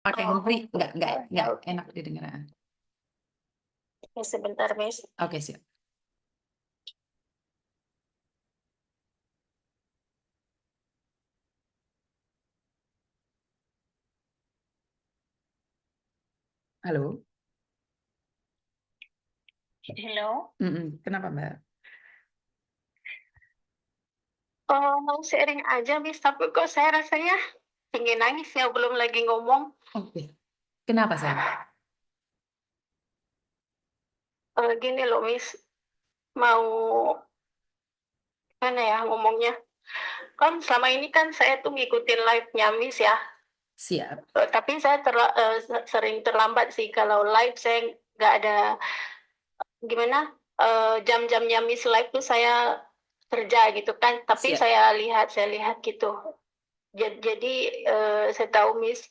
pakai handfree nggak enak didengar. Sebentar, Miss. Oke, siap. Halo. Hello. Kenapa, Mbak? Oh, mau sharing aja, Miss. Tapi kok saya rasanya ingin nangis ya, belum lagi ngomong. Oke. Kenapa, sayang? Gini loh, Miss. Mau mana ya ngomongnya? Kan selama ini kan saya tuh ngikutin live-nya Miss ya. Siap. Tapi saya sering terlambat sih kalau live. Saya nggak ada gimana jam-jamnya Miss live tuh saya kerja gitu kan. Tapi Siap. saya lihat gitu. Jadi saya tahu Miss.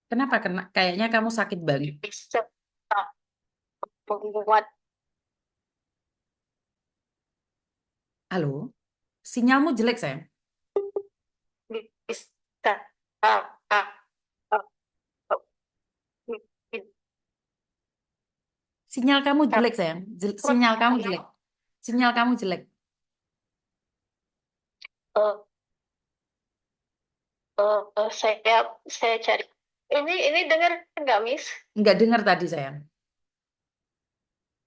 Kenapa? Kayaknya kamu sakit banget. Bisa membuat Halo? Sinyalmu jelek, sayang. bisa uh, uh, uh, Sinyal kamu jelek, sayang. Sinyal kamu jelek. Sinyal kamu jelek. saya cari. Ini dengar nggak, Miss? Nggak dengar tadi, sayang.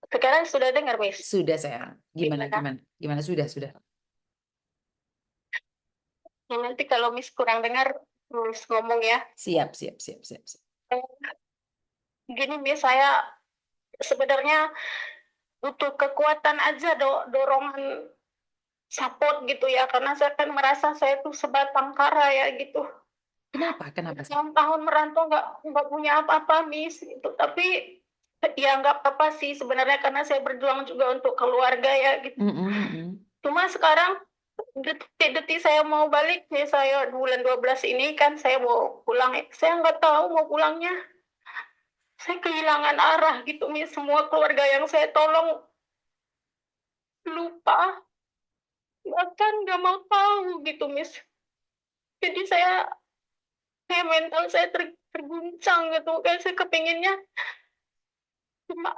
Sekarang sudah dengar, Miss? Sudah, sayang. Gimana, Gimana? gimana? Gimana? Sudah. Ya, nanti kalau Miss kurang dengar, Miss ngomong ya. Siap. Gini, Miss, saya sebenarnya butuh kekuatan aja, dorongan support gitu ya, karena saya kan merasa saya tuh sebatang kara ya gitu. Kenapa? Kenapa, sayang? Tahun-tahun merantau nggak punya apa-apa, Miss. Gitu. Tapi ya nggak apa-apa sih sebenarnya, karena saya berjuang juga untuk keluarga ya gitu. Cuma sekarang detik-detik saya mau balik, ya saya bulan 12 ini kan saya mau pulang. Saya nggak tahu mau pulangnya. Saya kehilangan arah gitu, Miss. Semua keluarga yang saya tolong lupa, bahkan nggak mau tahu gitu, Miss. Jadi saya mental saya terguncang gitu. Kayak saya kepinginnya cuma,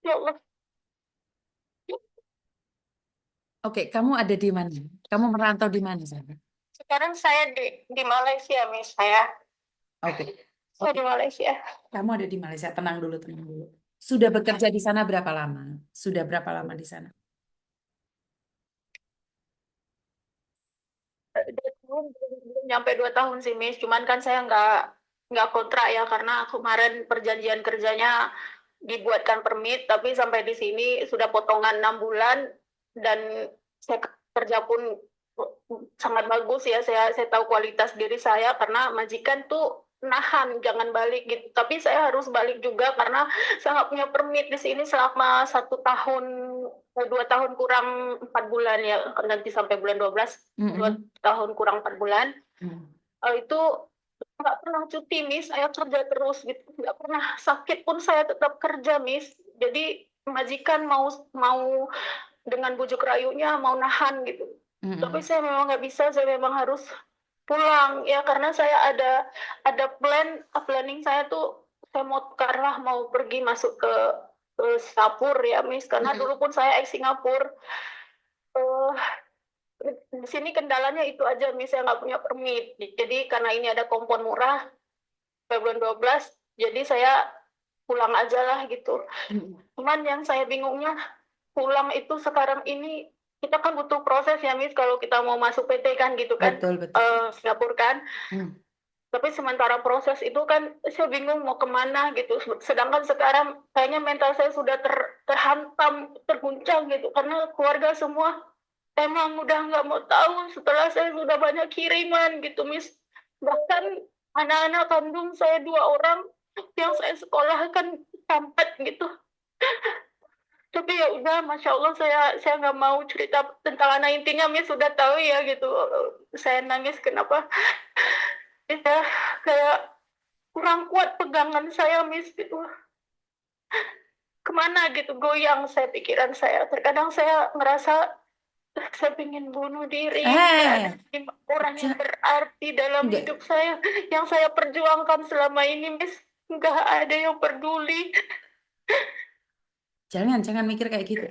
ya Allah. Oke, kamu ada di mana? Kamu merantau di mana, sayang? Sekarang saya di Malaysia, Miss. Oke. Saya di Malaysia. Kamu ada di Malaysia. Tenang dulu, tenang dulu. Sudah bekerja di sana berapa lama? Sudah berapa lama di sana? Belum nyampe 2 tahun sih, Miss. Cuman kan saya nggak kontrak ya, karena kemarin perjanjian kerjanya dibuatkan permit, tapi sampai di sini sudah potongan 6 bulan, dan saya kerja pun sangat bagus ya. Saya tahu kualitas diri saya, karena majikan tuh nahan jangan balik gitu. Tapi saya harus balik juga karena saya nggak punya permit di sini selama 1 tahun, 2 tahun kurang 4 bulan ya, nanti sampai bulan 12, 2 tahun kurang 4 bulan. Itu nggak pernah cuti, Miss. Saya kerja terus gitu, nggak pernah sakit pun saya tetap kerja, Miss. Jadi majikan mau mau dengan bujuk rayunya mau nahan gitu. Tapi saya memang nggak bisa, saya memang harus pulang ya, karena saya ada planning saya tuh. Saya mau karena mau pergi masuk ke Singapura ya, Miss, karena dulu pun saya Singapura. uh, di sini kendalanya itu aja, Miss, saya nggak punya permit. Jadi karena ini ada kompon murah bulan 12, jadi saya pulang aja lah gitu. Cuman yang saya bingungnya, pulang itu sekarang ini kita kan butuh proses ya, Miss, kalau kita mau masuk PT kan gitu kan. Betul. Singapura kan. Tapi sementara proses itu kan saya bingung mau kemana gitu. Sedangkan sekarang kayaknya mental saya sudah terhantam, terguncang gitu, karena keluarga semua emang udah nggak mau tahu setelah saya sudah banyak kiriman gitu, Miss. Bahkan anak-anak kandung saya 2 orang yang saya sekolahkan sampai gitu. Tapi ya udah, Masya Allah, saya nggak mau cerita tentang anak intinya, Miss sudah tahu ya gitu. Saya nangis kenapa ya, kayak kurang kuat pegangan saya, Miss gitu. kemana gitu, goyang saya pikiran saya. Terkadang saya ngerasa saya ingin bunuh diri, nggak ada Eh, orang yang ja- berarti dalam enggak, hidup saya, yang saya perjuangkan selama ini, Miss. Nggak ada yang peduli. jangan mikir kayak gitu.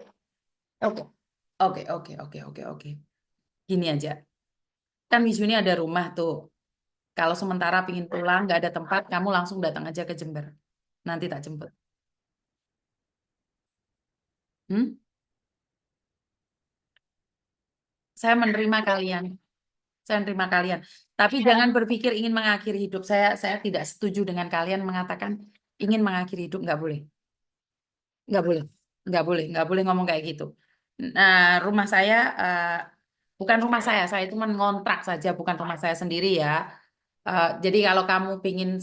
Oke, oke. Gini aja, kan di sini ada rumah tuh. Kalau sementara pingin pulang, nggak ada tempat, kamu langsung datang aja ke Jember. Nanti tak jemput. Hmm? Saya menerima kalian. Saya menerima kalian. Tapi jangan Ya, berpikir ingin mengakhiri hidup. Saya tidak setuju dengan kalian mengatakan ingin mengakhiri hidup. Nggak boleh. Nggak boleh. Nggak boleh ngomong kayak gitu. Nah, rumah saya bukan rumah saya itu mengontrak saja, bukan rumah saya sendiri ya. Jadi kalau kamu pingin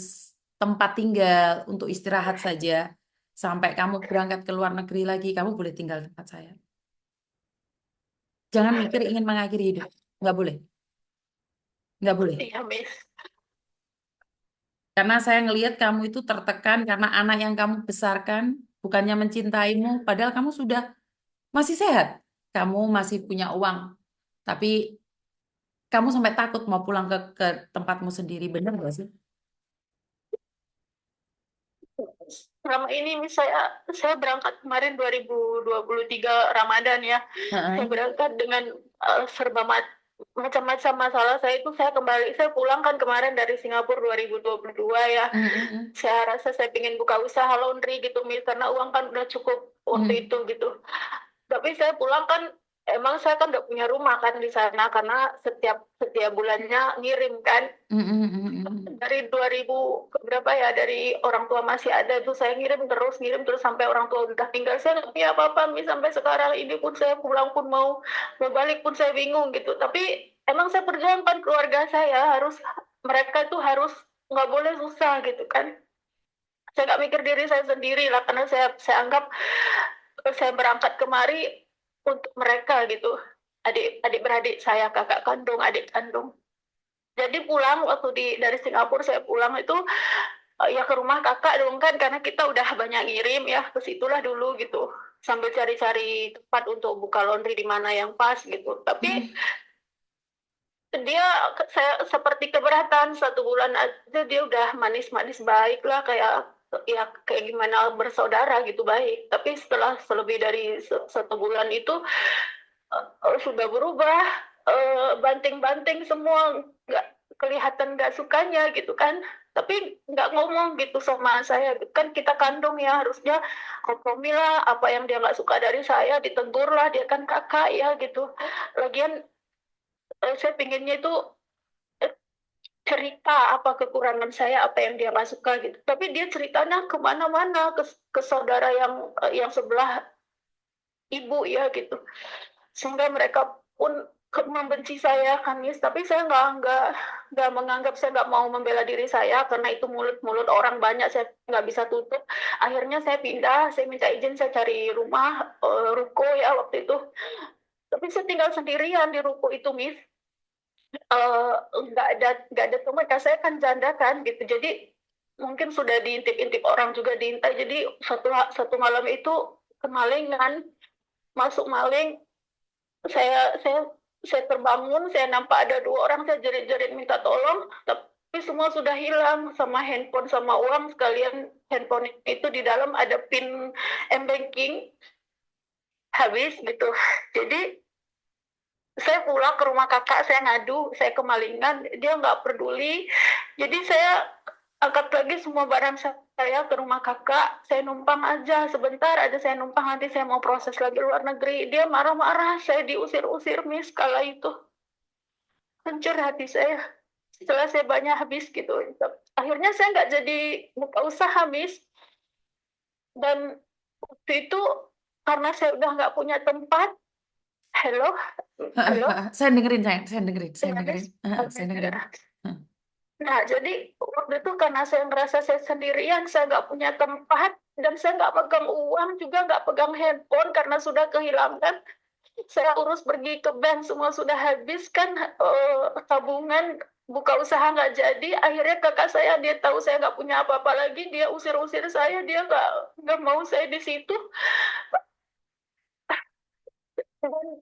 tempat tinggal untuk istirahat saja, sampai kamu berangkat ke luar negeri lagi, kamu boleh tinggal di tempat saya. Jangan mikir ingin mengakhiri hidup. Nggak boleh. Nggak boleh. iya, Miss. Karena saya ngelihat kamu itu tertekan karena anak yang kamu besarkan bukannya mencintaimu, padahal kamu sudah masih sehat. Kamu masih punya uang. Tapi kamu sampai takut mau pulang ke tempatmu sendiri. Benar nggak sih? Selama ini, Miss, saya berangkat kemarin 2023 Ramadan ya. Saya Heeh. berangkat dengan serba macam-macam masalah. Saya pulang kan kemarin dari Singapura 2022 ya. Mm, Saya rasa saya ingin buka usaha laundry gitu, Miss, karena uang kan udah cukup mm, waktu mm, itu gitu. Tapi saya pulang kan, emang saya kan udah punya rumah kan di sana, karena setiap setiap bulannya ngirim kan. mm, mm, mm, mm, Dari 2000 berapa ya, dari orang tua masih ada tuh saya ngirim terus sampai orang tua udah tinggal. Saya nggak punya apa-apa, Miss. Sampai sekarang ini pun saya pulang pun mau balik pun saya bingung gitu. Tapi emang saya perjuangkan keluarga saya, mereka tuh harus nggak boleh susah gitu kan. Saya nggak mikir diri saya sendiri lah, karena saya anggap saya berangkat kemari untuk mereka gitu, adik beradik saya, kakak kandung, adik kandung. Jadi pulang waktu dari Singapura, saya pulang itu ya ke rumah kakak dong kan, karena kita udah banyak ngirim ya, ke situlah dulu gitu, sambil cari-cari tempat untuk buka laundry di mana yang pas gitu. Tapi mm. dia, saya seperti keberatan, 1 bulan aja dia udah manis-manis baik lah, kayak ya kayak gimana bersaudara gitu, baik. Tapi setelah selebih dari 1 bulan itu sudah berubah, banting-banting semua, nggak kelihatan nggak sukanya gitu kan. Tapi nggak ngomong gitu sama saya kan, kita kandung ya, harusnya kompromi lah, apa yang dia nggak suka dari saya ditegur lah, dia kan kakak ya gitu. Lagian saya pinginnya itu eh, cerita apa kekurangan saya, apa yang dia nggak suka gitu. Tapi dia ceritanya kemana-mana, ke saudara yang sebelah ibu ya gitu, sehingga mereka pun membenci saya, Kamis. Tapi saya nggak menganggap, saya nggak mau membela diri saya, karena itu mulut-mulut orang banyak, saya nggak bisa tutup. Akhirnya saya pindah, saya minta izin, saya cari rumah, ruko ya waktu itu. Tapi saya tinggal sendirian di ruko itu, Miss. Nggak ada teman, kan saya kan janda kan gitu. Jadi mungkin sudah diintip-intip orang juga, diintai. Jadi satu malam itu kemalingan, masuk maling. Saya saya saya terbangun, saya nampak ada 2 orang, saya jerit-jerit minta tolong, tapi semua sudah hilang, sama handphone sama uang sekalian. Handphone itu di dalam ada pin m-banking, habis gitu. Jadi saya pulang ke rumah kakak, saya ngadu saya kemalingan, dia nggak peduli. Jadi saya angkat lagi semua barang saya ke rumah kakak, saya numpang aja sebentar aja, saya numpang, nanti saya mau proses lagi luar negeri. Dia marah-marah, saya diusir-usir, Miss. Kala itu hancur hati saya, setelah saya banyak habis gitu. Akhirnya saya nggak jadi buka usaha, Miss. Dan waktu itu karena saya udah nggak punya tempat. Halo, halo, Saya dengerin, saya ya, dengerin, Miss. saya dengerin. Nah, jadi waktu itu karena saya ngerasa saya sendirian, saya nggak punya tempat, dan saya nggak pegang uang juga, nggak pegang handphone karena sudah kehilangan. Saya urus pergi ke bank semua sudah habis kan, tabungan buka usaha nggak jadi. Akhirnya kakak saya dia tahu saya nggak punya apa-apa lagi, dia usir-usir saya, dia nggak mau saya di situ. Dan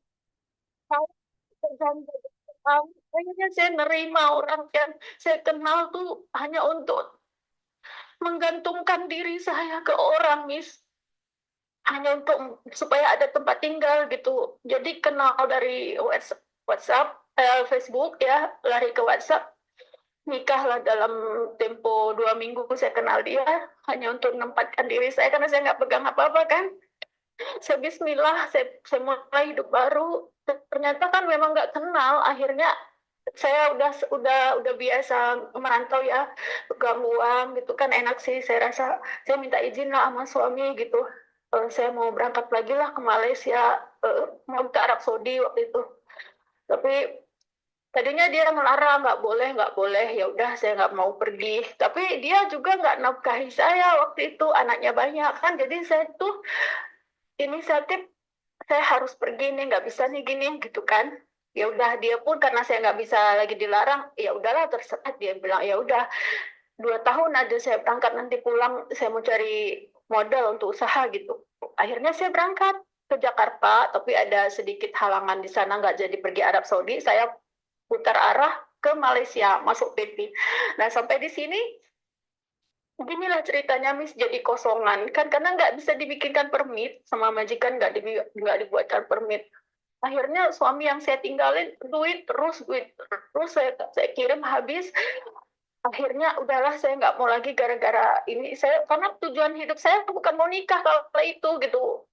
akhirnya saya nerima orang yang saya kenal tuh hanya untuk menggantungkan diri saya ke orang, Miss. Hanya untuk supaya ada tempat tinggal gitu. Jadi kenal dari WhatsApp, Facebook ya, lari ke WhatsApp, nikahlah dalam tempo 2 minggu saya kenal dia hanya untuk menempatkan diri saya karena saya nggak pegang apa-apa kan. Saya Bismillah, saya mulai hidup baru. Ternyata kan memang nggak kenal. Akhirnya saya udah biasa merantau ya, pegang uang gitu kan enak sih. Saya rasa saya minta izin lah sama suami gitu. Saya mau berangkat lagi lah ke Malaysia, mau ke Arab Saudi waktu itu. Tapi tadinya dia melarang, nggak boleh. Ya udah, saya nggak mau pergi. Tapi dia juga nggak nafkahi saya waktu itu, anaknya banyak kan. Jadi saya tuh inisiatif, saya harus pergi nih, nggak bisa nih gini gitu kan. Ya udah, dia pun karena saya nggak bisa lagi dilarang, ya udahlah terserah, dia bilang ya udah 2 tahun aja saya berangkat, nanti pulang saya mau cari modal untuk usaha gitu. Akhirnya saya berangkat ke Jakarta, tapi ada sedikit halangan di sana, nggak jadi pergi Arab Saudi. Saya putar arah ke Malaysia, masuk PP. Nah sampai di sini beginilah ceritanya, Miss, jadi kosongan kan karena nggak bisa dibikinkan permit sama majikan, nggak dibuatkan permit. Akhirnya suami yang saya tinggalin duit terus saya kirim habis. Akhirnya udahlah, saya nggak mau lagi gara-gara ini. Saya karena tujuan hidup saya bukan mau nikah kalau itu gitu.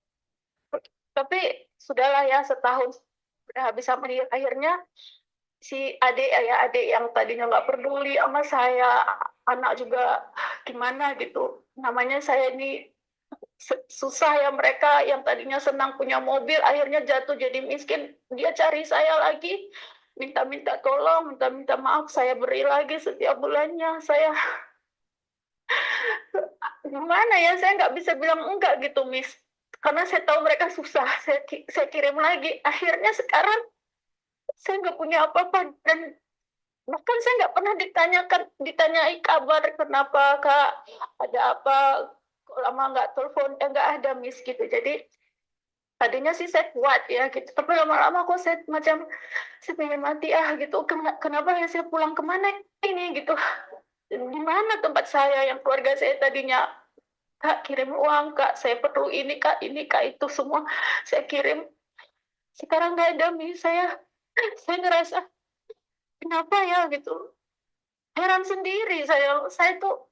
Tapi sudahlah ya, setahun udah habis sama dia. Akhirnya si adik yang tadinya nggak peduli sama saya, anak juga gimana gitu. Namanya saya ini susah ya, mereka yang tadinya senang punya mobil akhirnya jatuh jadi miskin. Dia cari saya lagi, minta-minta tolong, minta-minta maaf, saya beri lagi setiap bulannya. Saya gimana ya, saya nggak bisa bilang enggak gitu, Miss, karena saya tahu mereka susah. Saya kirim lagi. Akhirnya sekarang saya nggak punya apa-apa, dan bahkan saya nggak pernah ditanyai kabar, kenapa kak, ada apa, kok lama nggak telepon, nggak ada, Miss gitu. Jadi tadinya sih saya kuat ya gitu, tapi lama-lama kok saya macam saya pengen mati gitu. Kenapa ya saya pulang kemana ini gitu, di mana tempat saya yang keluarga saya tadinya, kak kirim uang kak, saya perlu ini kak itu semua saya kirim, sekarang nggak ada. Mi saya ngerasa kenapa ya gitu, heran sendiri. Saya tuh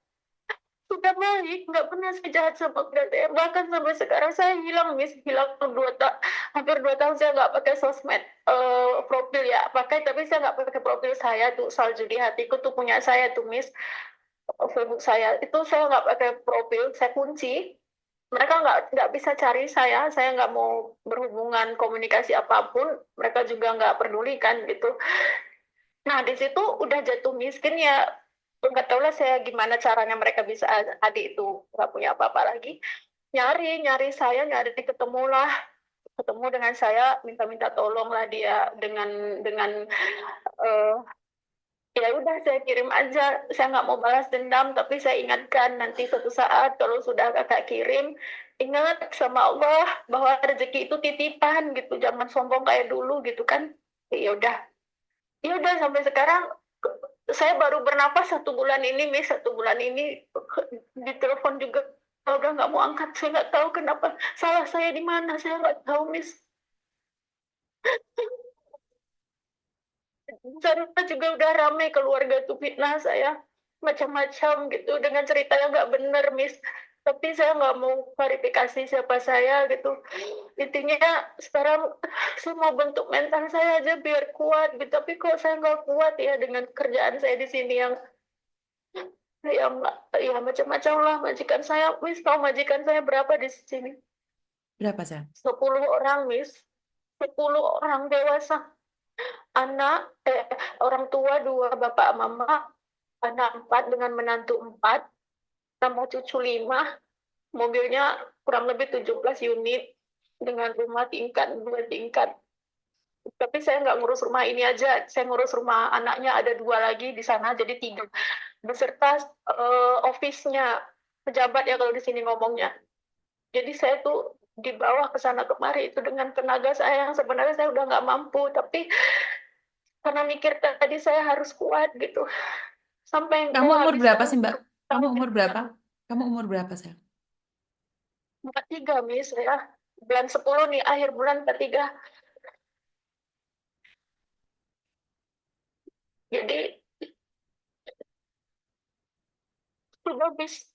sudah baik, nggak pernah saya jahat sama keluarga saya. Bahkan sampai sekarang saya hilang, Miss, hilang hampir 2 tahun saya nggak pakai sosmed. Profil ya pakai, tapi saya nggak pakai profil saya tuh. Salju di hatiku tuh punya saya tuh, Miss. Facebook saya itu saya nggak pakai profil, saya kunci. Mereka nggak bisa cari saya nggak mau berhubungan komunikasi apapun, mereka juga nggak peduli kan gitu. Nah di situ udah jatuh miskin ya, nggak tahu lah saya gimana caranya mereka bisa, adik itu nggak punya apa-apa lagi, nyari nyari saya, nyari ketemu dengan saya, minta-minta tolong lah dia dengan uh, ya udah saya kirim aja. Saya nggak mau balas dendam, tapi saya ingatkan nanti suatu saat kalau sudah kakak kirim, ingat sama Allah bahwa rezeki itu titipan gitu, jangan sombong kayak dulu gitu kan. Ya udah sampai sekarang saya baru bernapas 1 bulan ini, Miss. 1 bulan ini ditelepon juga udah nggak mau angkat. Saya nggak tahu kenapa, salah saya di mana, saya nggak tahu, Miss. Sana juga udah ramai keluarga tuh fitnah saya macam-macam gitu dengan cerita yang nggak benar, Miss. Tapi saya nggak mau klarifikasi siapa saya gitu. Intinya sekarang saya mau bentuk mental saya aja biar kuat gitu. Tapi kok saya nggak kuat ya dengan kerjaan saya di sini yang ya macam-macam lah. Majikan saya, Miss, tahu majikan saya berapa di sini? Berapa, Sa? 10 orang, Miss. 10 orang dewasa. Anak, orang tua 2, bapak mama, anak 4 dengan menantu 4, tambah cucu 5, mobilnya kurang lebih 17 unit. dengan rumah tingkat, 2 tingkat. Tapi saya nggak ngurus rumah ini aja, saya ngurus rumah anaknya ada 2 lagi di sana, jadi 3. Beserta office-nya, pejabat ya kalau di sini ngomongnya. Jadi saya tuh di bawah ke sana kemari itu dengan tenaga saya yang sebenarnya saya udah nggak mampu, tapi karena mikir tadi saya harus kuat gitu. Sampai Kamu mau umur habis berapa tahun sih, Mbak? Kamu tahun umur berapa? Kamu umur berapa, sayang? 43 Miss ya. Bulan 10 nih, akhir bulan 43. Jadi sudah bis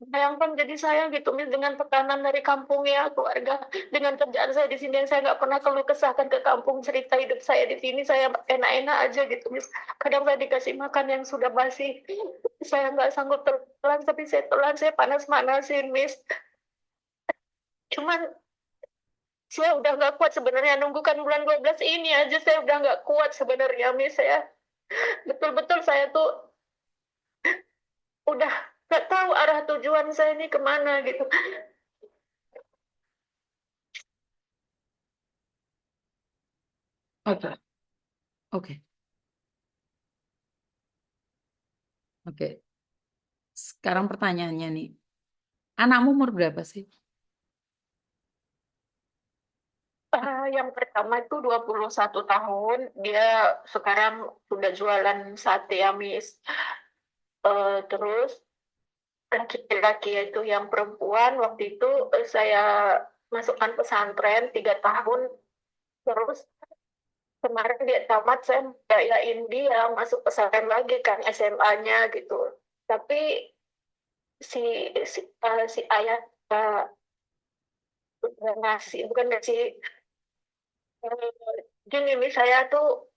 bayangkan jadi saya gitu Miss, dengan tekanan dari kampung ya, keluarga, dengan kerjaan saya di sini yang saya nggak pernah keluh kesahkan ke kampung, cerita hidup saya di sini saya enak-enak aja gitu Miss. Kadang saya dikasih makan yang sudah basi, saya nggak sanggup telan, tapi saya telan, saya panas-manasin Miss. Cuman saya udah nggak kuat sebenarnya, nunggukan bulan 12 ini aja saya udah nggak kuat sebenarnya Miss. Saya betul-betul saya tuh udah nggak tahu arah tujuan saya ini kemana gitu. Oke, oke, oke. Sekarang pertanyaannya nih, anakmu umur berapa sih? Yang pertama itu 21 tahun, dia sekarang sudah jualan sate ya, Miss. Terus laki-laki itu yang perempuan, waktu itu saya masukkan pesantren 3 tahun, terus kemarin dia tamat, saya biayain dia masuk pesantren lagi kan SMA-nya gitu. Tapi si si ayah ngasih, bukan ngasih, gini nih saya tuh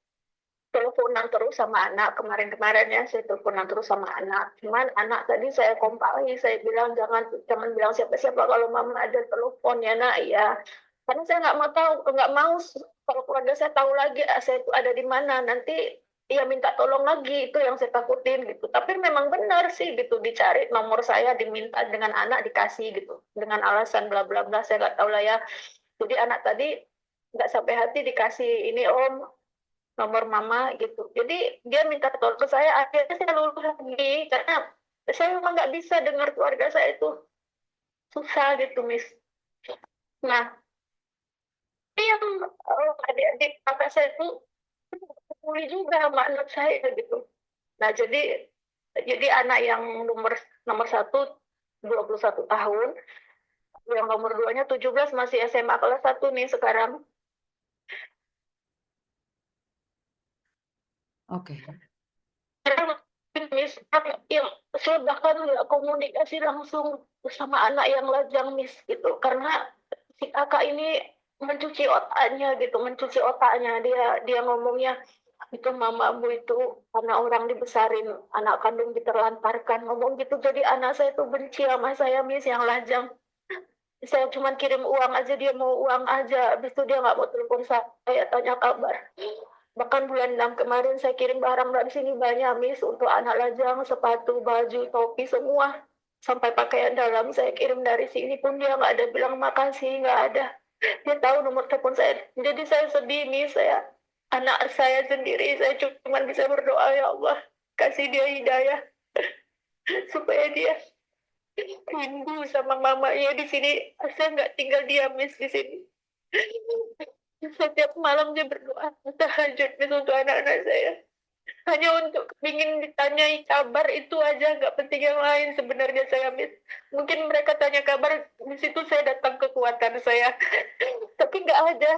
teleponan terus sama anak kemarin-kemarin ya, saya teleponan terus sama anak, cuman anak tadi saya kompali, saya bilang jangan jangan bilang siapa-siapa kalau mama ada telepon ya nak ya, karena saya nggak mau tahu, nggak mau kalau keluarga saya tahu lagi saya itu ada di mana, nanti dia minta tolong lagi, itu yang saya takutin gitu. Tapi memang benar sih gitu, dicari nomor saya, diminta dengan anak dikasih gitu dengan alasan bla bla bla, saya nggak tahu lah ya. Jadi anak tadi nggak sampai hati dikasih ini om, nomor mama gitu. Jadi dia minta tolong ke saya, akhirnya saya luluh lagi karena saya memang nggak bisa dengar keluarga saya itu susah gitu, Miss. Nah, yang adik-adik kakak saya itu peduli juga sama anak saya gitu. Nah, jadi anak yang nomor nomor satu 21 tahun, yang nomor duanya 17 masih SMA kelas 1 nih sekarang. Oke, Miss, yang saya bahkan nggak komunikasi langsung sama anak yang lajang Miss gitu, karena si kakak ini mencuci otaknya gitu, mencuci otaknya, dia ngomongnya itu mamamu itu karena orang dibesarin anak kandung diterlantarkan, ngomong gitu, jadi anak saya tuh benci sama saya Miss yang lajang. Saya cuma kirim uang aja, dia mau uang aja, habis itu dia nggak mau telepon saya tanya kabar. Bahkan bulan 6 kemarin saya kirim barang dari sini banyak Miss, untuk anak lajang, sepatu, baju, topi, semua. Sampai pakaian dalam saya kirim dari sini pun dia nggak ada bilang makasih, nggak ada. Dia tahu nomor telepon saya. Jadi saya sedih Miss, saya anak saya sendiri, saya cuma bisa berdoa ya Allah, kasih dia hidayah supaya dia rindu sama mamanya di sini. Saya nggak tinggal diam Miss di sini. Setiap malam dia berdoa tahajud Miss untuk anak-anak saya. Hanya untuk ingin ditanyai kabar itu aja, nggak penting yang lain sebenarnya saya Miss. Mungkin mereka tanya kabar, di situ saya datang kekuatan saya. Tapi nggak ada.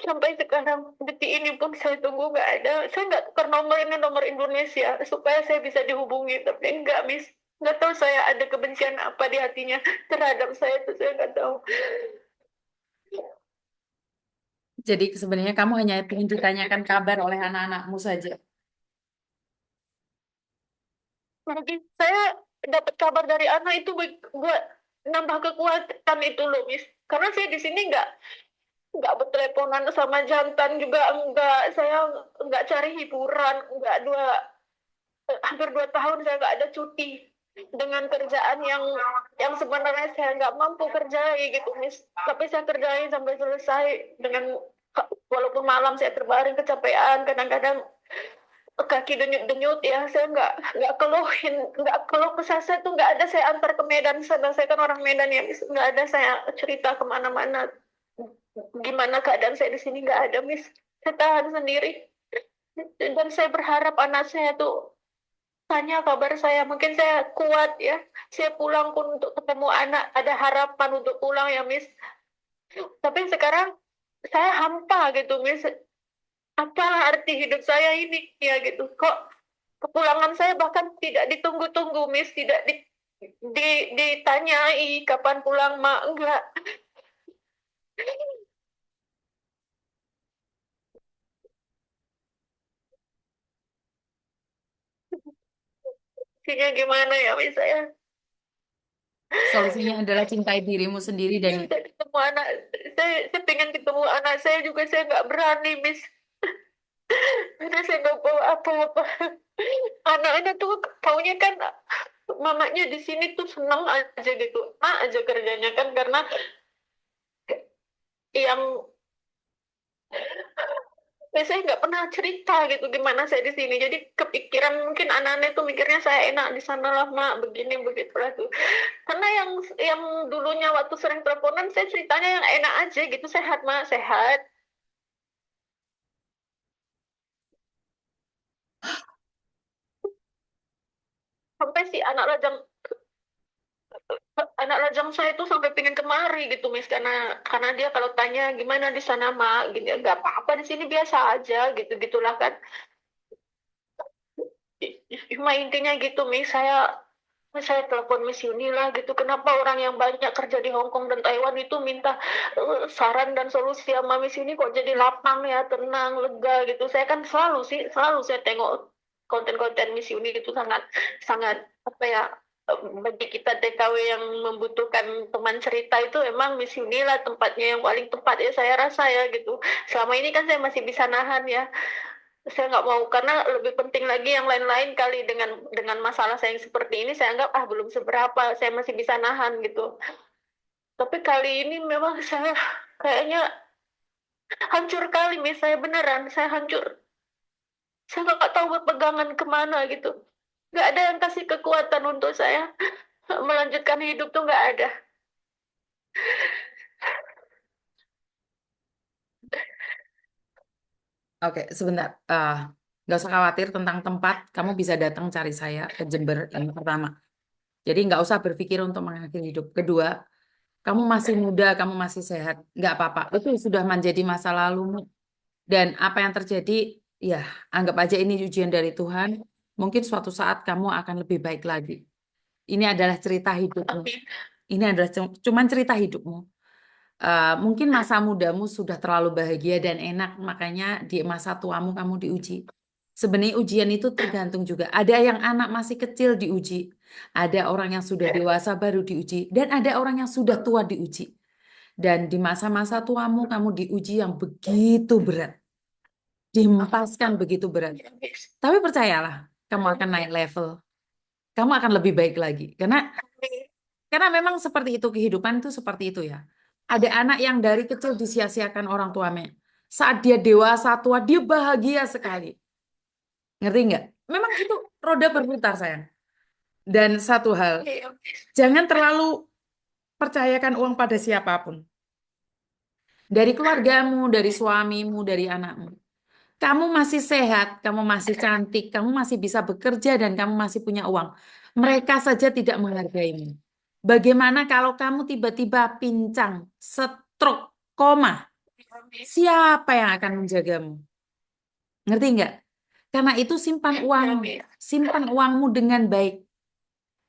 Sampai sekarang detik ini pun saya tunggu nggak ada. Saya nggak tukar nomor, ini nomor Indonesia supaya saya bisa dihubungi, tapi enggak Miss. Nggak tahu saya ada kebencian apa di hatinya terhadap saya, itu saya nggak tahu. jadi sebenarnya kamu hanya ingin ditanyakan kabar oleh anak-anakmu saja. Mungkin saya dapat kabar dari anak itu buat nambah kekuatan itu loh Miss. Karena saya di sini nggak berteleponan sama jantan juga, enggak, saya nggak cari hiburan, nggak hampir 2 tahun saya nggak ada cuti. dengan kerjaan yang sebenarnya saya nggak mampu kerjai gitu, Miss. Tapi saya kerjain sampai selesai dengan walaupun malam saya terbaring kecapean, kadang-kadang kaki denyut-denyut ya, saya nggak keluh kesah saya tuh nggak ada, saya antar ke Medan sana, saya kan orang Medan ya, Miss. Nggak ada saya cerita kemana-mana gimana keadaan saya di sini, nggak ada, Miss. Saya tahan sendiri dan saya berharap anak saya tuh tanya kabar saya, mungkin saya kuat ya, saya pulang pun untuk ketemu anak, ada harapan untuk pulang ya, Miss. Tapi sekarang saya hampa gitu, Miss. Apa arti hidup saya ini ya gitu, kok kepulangan saya bahkan tidak ditunggu-tunggu, Miss, tidak ditanyai kapan pulang, mak, enggak. Sehingga gimana ya, Miss, Solusinya adalah cintai dirimu sendiri dan saya bisa ketemu anak, saya pengen ketemu anak saya juga, saya nggak berani, Miss. Karena saya nggak bawa apa-apa. Anak-anak tuh taunya kan mamanya di sini tuh seneng aja gitu, aja kerjanya kan, karena yang saya nggak pernah cerita gitu gimana saya di sini. Jadi kepikiran mungkin anak-anak itu mikirnya saya enak di sana lah, mak, begini begitulah tuh. Karena yang dulunya waktu sering teleponan saya ceritanya yang enak aja gitu, sehat, mak, sehat. Sampai si anak lajang saya tuh sampai pengen kemari gitu, Miss, karena dia kalau tanya gimana di sana, mak, gitu, nggak apa-apa di sini biasa aja gitu gitulah kan. Cuma intinya gitu, Miss, saya telepon Miss Yuni lah gitu, kenapa orang yang banyak kerja di Hong Kong dan Taiwan itu minta saran dan solusi sama Miss Yuni, kok jadi lapang ya, tenang, lega gitu. Saya kan selalu saya tengok konten-konten Miss Yuni itu sangat sangat apa ya, bagi kita TKW yang membutuhkan teman cerita itu emang Miss Yuni lah tempatnya yang paling tepat ya, saya rasa ya gitu. Selama ini kan saya masih bisa nahan ya, saya nggak mau, karena lebih penting lagi yang lain-lain kali, dengan masalah saya yang seperti ini saya anggap belum seberapa, saya masih bisa nahan gitu. Tapi kali ini memang saya kayaknya hancur kali, Miss, saya beneran, saya hancur, saya nggak tahu berpegangan kemana gitu, nggak ada yang kasih kekuatan untuk saya melanjutkan hidup tuh, nggak ada. oke, sebentar. Nggak usah khawatir tentang tempat. Kamu bisa datang cari saya ke Jember yang pertama. Jadi nggak usah berpikir untuk mengakhiri hidup. Kedua, kamu masih muda, kamu masih sehat. Nggak apa-apa. Itu sudah menjadi masa lalu. Dan apa yang terjadi, ya anggap aja ini ujian dari Tuhan. Mungkin suatu saat kamu akan lebih baik lagi. Ini adalah cerita hidupmu. Amin. Ini adalah cuman cerita hidupmu. Mungkin masa mudamu sudah terlalu bahagia dan enak, makanya di masa tuamu kamu diuji. Sebenarnya ujian itu tergantung juga. Ada yang anak masih kecil diuji, ada orang yang sudah dewasa baru diuji, dan ada orang yang sudah tua diuji. Dan di masa-masa tuamu kamu diuji yang begitu berat, dihempaskan begitu berat. Ya, Miss. Tapi percayalah, kamu akan naik level, kamu akan lebih baik lagi. Amin. Karena memang seperti itu, kehidupan itu seperti itu ya. Ada anak yang dari kecil disia-siakan orang tuanya. Saat dia dewasa tua, dia bahagia sekali. Ngerti nggak? Memang itu roda berputar, sayang. Dan satu hal, Iya, Miss. jangan terlalu percayakan uang pada siapapun. Dari keluargamu, dari suamimu, dari anakmu. Kamu masih sehat, kamu masih cantik, kamu masih bisa bekerja, dan kamu masih punya uang. Mereka saja tidak menghargaimu. Bagaimana kalau kamu tiba-tiba pincang, stroke, koma? Iya, Miss. Siapa yang akan menjagamu? Ngerti nggak? Karena itu simpan Iya, uangmu. Miss. Simpan uangmu dengan baik.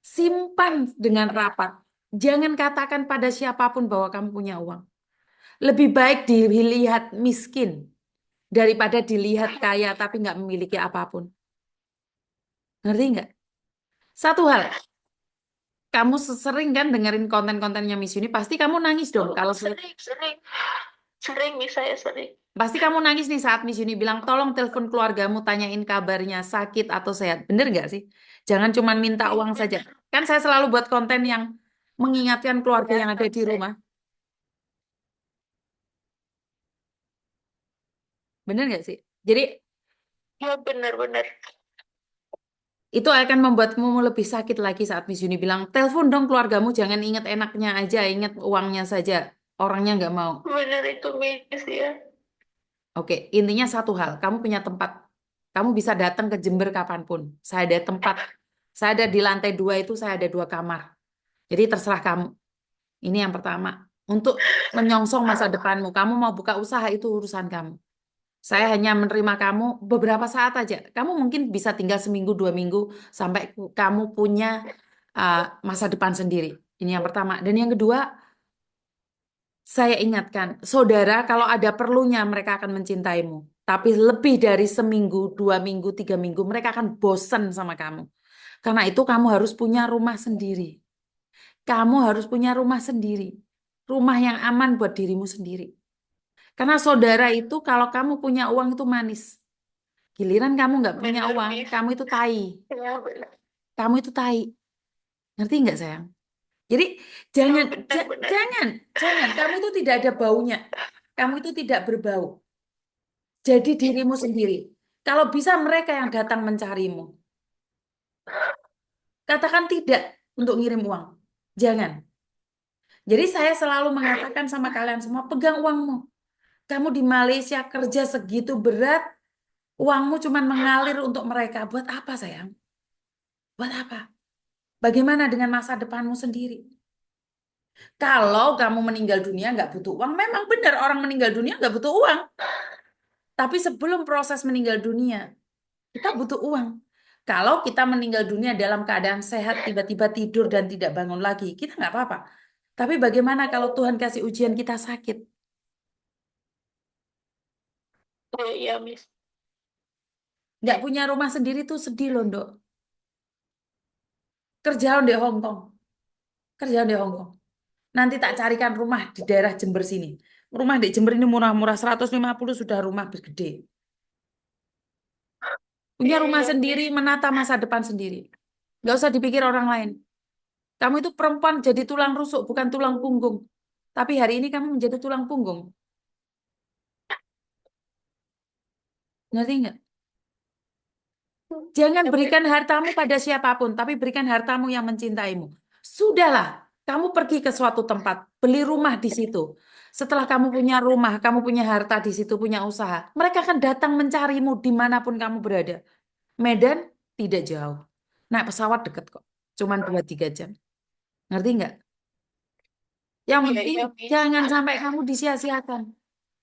Simpan dengan rapat. Jangan katakan pada siapapun bahwa kamu punya uang. Lebih baik dilihat miskin daripada dilihat kaya tapi nggak memiliki apapun. Ngerti nggak? Satu hal, kamu sering kan dengerin konten-kontennya Miss Uni, pasti kamu nangis dong Oh, kalau sering, sering, sering, Miss, saya sering. Pasti kamu nangis nih saat Miss Yuni bilang, tolong telepon keluargamu, tanyain kabarnya, sakit atau sehat. Bener nggak sih? Jangan cuma minta uang saja. Kan saya selalu buat konten yang mengingatkan keluarga Ya, yang ada di rumah. Bener nggak sih? Jadi ya benar-benar. itu akan membuatmu lebih sakit lagi saat Miss Yuni bilang, telepon dong keluargamu, jangan ingat enaknya aja, ingat uangnya saja. Orangnya nggak mau. Benar itu Miss ya. Oke, intinya satu hal, kamu punya tempat. Kamu bisa datang ke Jember kapanpun. Saya ada tempat. Saya ada di lantai 2 itu, saya ada 2 kamar. Jadi terserah kamu. Ini yang pertama. Untuk menyongsong masa depanmu. Kamu mau buka usaha itu urusan kamu. Saya hanya menerima kamu beberapa saat aja. Kamu mungkin bisa tinggal seminggu, 2 minggu sampai kamu punya uh, masa depan sendiri. Ini yang pertama. Dan yang kedua, saya ingatkan, saudara kalau ada perlunya mereka akan mencintaimu. Tapi lebih dari seminggu, 2 minggu, 3 minggu, mereka akan bosan sama kamu. Karena itu kamu harus punya rumah sendiri. Kamu harus punya rumah sendiri. Rumah yang aman buat dirimu sendiri. Karena saudara itu kalau kamu punya uang itu manis. Giliran kamu nggak punya Benar uang, Miss. kamu itu tai. Ya benar. Kamu itu tai. Ngerti nggak sayang? Jadi Ya jangan, benar-benar. jangan. Kamu itu tidak ada baunya. Kamu itu tidak berbau. Jadi dirimu sendiri. Kalau bisa mereka yang datang mencarimu. Katakan tidak untuk ngirim uang. Jangan. Jadi saya selalu mengatakan sama kalian semua, pegang uangmu. Kamu di Malaysia kerja segitu berat, uangmu cuma mengalir untuk mereka. Buat apa sayang? Buat apa? Bagaimana dengan masa depanmu sendiri? Kalau kamu meninggal dunia nggak butuh uang, memang benar orang meninggal dunia nggak butuh uang. Tapi sebelum proses meninggal dunia, kita butuh uang. Kalau kita meninggal dunia dalam keadaan sehat, tiba-tiba tidur dan tidak bangun lagi, kita nggak apa-apa. Tapi bagaimana kalau Tuhan kasih ujian kita sakit? Ya, iya Miss. Nggak punya rumah sendiri tuh sedih loh, Dok. Kerja di Hong Kong. Kerja di Hong Kong. Nanti tak carikan rumah di daerah Jember sini. Rumah di Jember ini murah-murah, 150 sudah rumah gede. Punya rumah Iya sendiri, Miss. menata masa depan sendiri. Nggak usah dipikir orang lain. Kamu itu perempuan jadi tulang rusuk, bukan tulang punggung. Tapi hari ini kamu menjadi tulang punggung. Ngerti nggak? Jangan Ya Miss. berikan hartamu pada siapapun, tapi berikan hartamu yang mencintaimu. Sudahlah, kamu pergi ke suatu tempat, beli rumah di situ. Setelah kamu punya rumah, kamu punya harta di situ, punya usaha, mereka akan datang mencarimu dimanapun kamu berada. Medan tidak jauh. Naik pesawat deket kok. Cuman 2-3 jam. Ngerti nggak? Yang Iya penting iya Miss. jangan sampai kamu disia-siakan.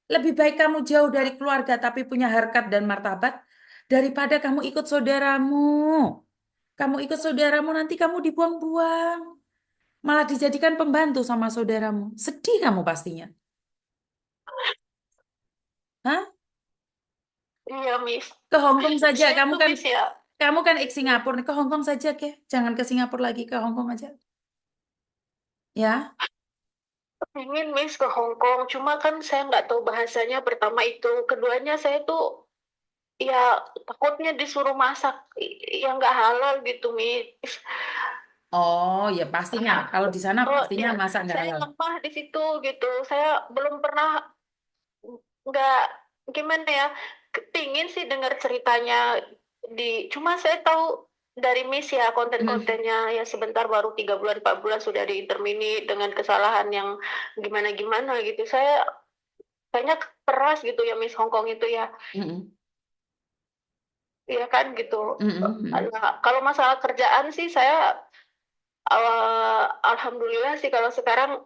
Lebih baik kamu jauh dari keluarga tapi punya harkat dan martabat daripada kamu ikut saudaramu. Kamu ikut saudaramu nanti kamu dibuang-buang. Malah dijadikan pembantu sama saudaramu. Sedih kamu pastinya. Hah? Iya Miss. Ke Hong Kong saja. Saya Kamu tuh kan Miss ya. kamu kan ex Singapura. Ke Hong Kong saja ke. Jangan ke Singapura lagi, ke Hong Kong aja. Ya. Ingin Miss ke Hong Kong, cuma kan saya nggak tahu bahasanya pertama itu. Keduanya saya tuh ya takutnya disuruh masak yang nggak halal gitu Miss. Oh, ya pastinya. Kalau di sana Oh pastinya ya, masak nggak saya halal. lemah di situ gitu. Saya belum pernah nggak gimana ya, pingin sih dengar ceritanya cuma saya tahu dari Miss ya Mm, konten-kontennya ya sebentar baru 3 bulan 4 bulan sudah diintermini dengan kesalahan yang gimana-gimana gitu. Saya banyak keras gitu ya Miss Hong Kong itu ya. mm, Iya kan gitu. mm, mm, mm. Nah, kalau masalah kerjaan sih saya alhamdulillah sih kalau sekarang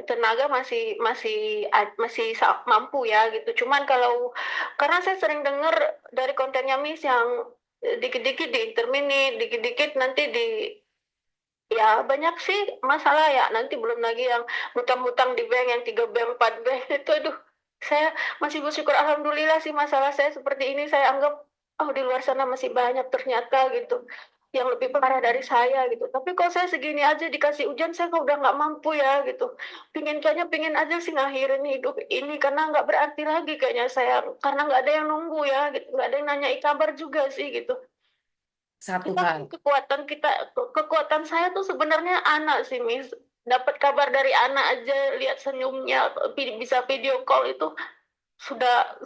tenaga masih masih masih mampu ya gitu. Cuman kalau karena saya sering dengar dari kontennya Miss yang dikit-dikit di intermini, dikit-dikit nanti di ya banyak sih masalah ya. Nanti belum lagi yang hutang-hutang di bank yang 3 bank 4 bank itu aduh. Saya masih bersyukur alhamdulillah sih masalah saya seperti ini saya anggap oh di luar sana masih banyak ternyata gitu. yang lebih parah dari saya gitu. Tapi kalau saya segini aja dikasih ujian, saya kok udah nggak mampu ya gitu. Kayaknya pingin aja sih ngakhirin hidup ini karena nggak berarti lagi kayaknya saya, karena nggak ada yang nunggu ya gitu, nggak ada yang nanyain kabar juga sih gitu. Satu Kita hal. kekuatan saya tuh sebenarnya anak sih, Miss. Dapat kabar dari anak aja, lihat senyumnya, bisa video call itu sudah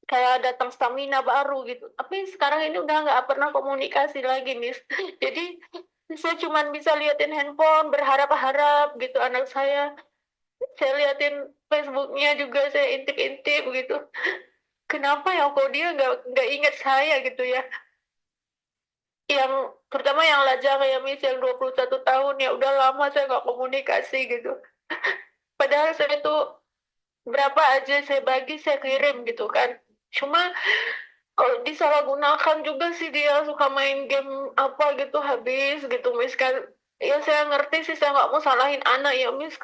kayak datang stamina baru gitu. Tapi sekarang ini udah nggak pernah komunikasi lagi, Miss. Jadi saya cuma bisa liatin handphone, berharap-harap gitu anak saya. Saya liatin Facebooknya juga, saya intip-intip gitu. Kenapa ya kok dia nggak ingat saya gitu ya? Yang terutama yang lajang kayak Miss yang 21 tahun, ya udah lama saya nggak komunikasi gitu. Padahal saya tuh berapa aja saya bagi, saya kirim gitu kan. Cuma kalau disalahgunakan juga sih, dia suka main game apa gitu habis gitu, Miss kan. Ya saya ngerti sih, saya nggak mau salahin anak ya, Miss.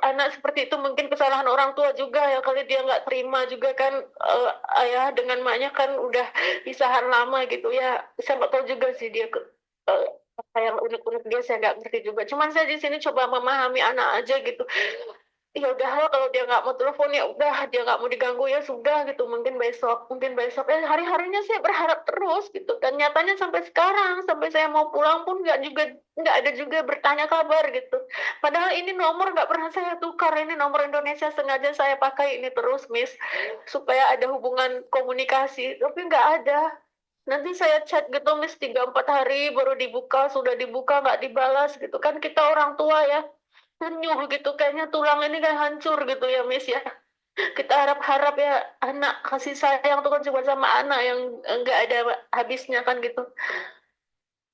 Anak seperti itu mungkin kesalahan orang tua juga ya, kali dia nggak terima juga kan, ayah dengan maknya kan udah pisahan lama gitu ya. Saya nggak tahu juga sih dia apa yang unik-unik dia, saya nggak ngerti juga. Cuman saya di sini coba memahami anak aja gitu. Ya udah kalau dia nggak mau telepon ya udah, dia nggak mau diganggu ya sudah gitu, mungkin besok hari-harinya saya berharap terus gitu, dan nyatanya sampai sekarang, sampai saya mau pulang pun nggak ada juga bertanya kabar gitu. Padahal ini nomor nggak pernah saya tukar, ini nomor Indonesia, sengaja saya pakai ini terus, Miss, supaya ada hubungan komunikasi, tapi nggak ada. Nanti saya chat gitu, Miss, 3-4 hari baru dibuka, sudah dibuka nggak dibalas gitu kan, kita orang tua ya, tenyuh gitu, kayaknya tulang ini kayak hancur gitu ya, Miss ya. Kita harap-harap ya, anak kasih sayang tuh kan cuma sama anak yang nggak ada habisnya kan gitu.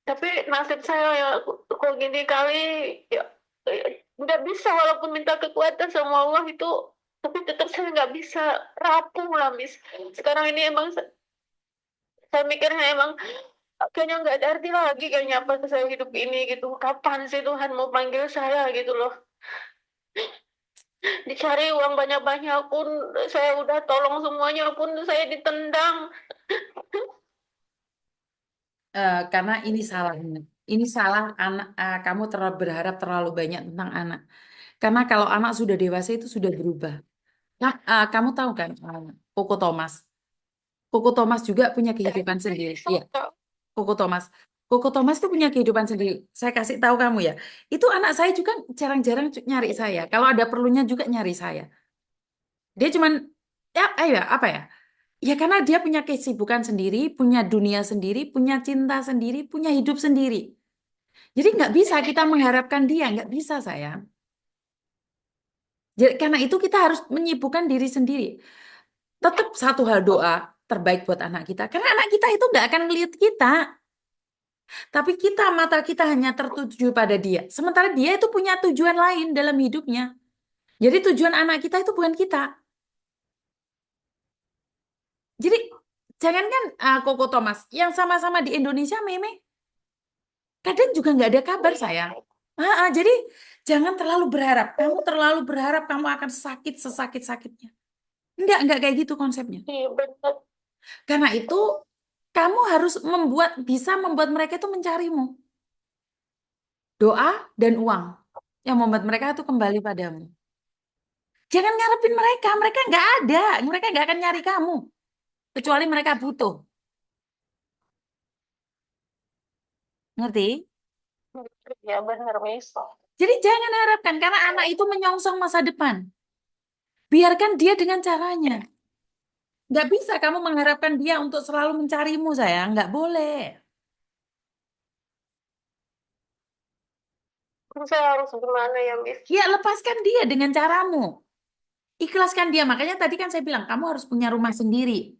Tapi nasib saya ya kok gini kali, ya nggak bisa, walaupun minta kekuatan sama Allah itu, tapi tetap saya nggak bisa, rapuh lah, Miss. Sekarang ini emang saya mikirnya emang kayaknya nggak ada arti lagi kayaknya apa saya hidup ini gitu. Kapan sih Tuhan mau panggil saya gitu loh? Dicari uang banyak-banyak pun, saya udah tolong semuanya pun saya ditendang. Karena ini salahnya. Ini salah anak. Kamu terlalu berharap terlalu banyak tentang anak. Karena kalau anak sudah dewasa itu sudah berubah. Nah, kamu tahu kan, Koko Thomas. Koko Thomas juga punya kehidupan sendiri. Iya, Koko Thomas. Koko Thomas tuh punya kehidupan sendiri. Saya kasih tahu kamu ya. Itu anak saya juga jarang-jarang nyari saya. Kalau ada perlunya juga nyari saya. Dia cuman ya, ayo ya, apa ya? Ya karena dia punya kesibukan sendiri, punya dunia sendiri, punya cinta sendiri, punya hidup sendiri. Jadi nggak bisa kita mengharapkan dia, nggak bisa sayang. Jadi karena itu kita harus menyibukkan diri sendiri. Tetap satu hal, doa terbaik buat anak kita. Karena anak kita itu nggak akan ngelihat kita, tapi kita, mata kita hanya tertuju pada dia. Sementara dia itu punya tujuan lain dalam hidupnya. Jadi tujuan anak kita itu bukan kita. Jadi jangankan Koko Thomas, yang sama-sama di Indonesia, Meme, kadang juga nggak ada kabar sayang. Jadi jangan terlalu berharap. Kamu terlalu berharap kamu akan sakit sesakit-sakitnya. Enggak kayak gitu konsepnya. Iya benar. Karena itu kamu harus bisa membuat mereka itu mencarimu. Doa dan uang yang membuat mereka itu kembali padamu. Jangan ngarepin mereka, mereka nggak ada, mereka nggak akan nyari kamu kecuali mereka butuh. Ngerti? Ya benar, Miss. Jadi jangan harapkan karena anak itu menyongsong masa depan. Biarkan dia dengan caranya. Nggak bisa kamu mengharapkan dia untuk selalu mencarimu, sayang. Nggak boleh. Terus saya harus gimana ya, Miss? Ya, lepaskan dia dengan caramu. Ikhlaskan dia. Makanya tadi kan saya bilang, kamu harus punya rumah sendiri.